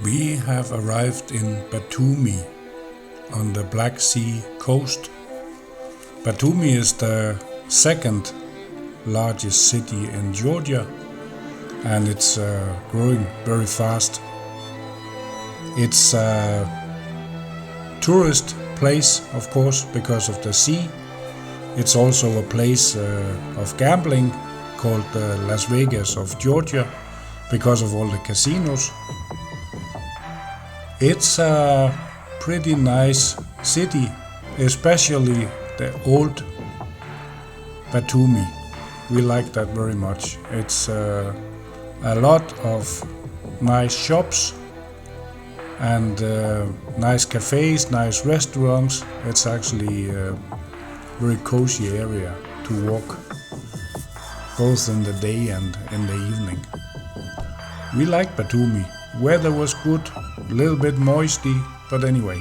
We have arrived in Batumi on the Black Sea coast. Batumi is the second largest city in Georgia, and it's growing very fast. It's a tourist place, of course, because of the sea. It's also a place of gambling called Las Vegas of Georgia because of all the casinos. It's a pretty nice city, especially the old Batumi. We like that very much. It's a lot of nice shops and nice cafes, nice restaurants. It's actually a very cozy area to walk, both in the day and in the evening. We like Batumi. Weather was good, a little bit moisty, but anyway.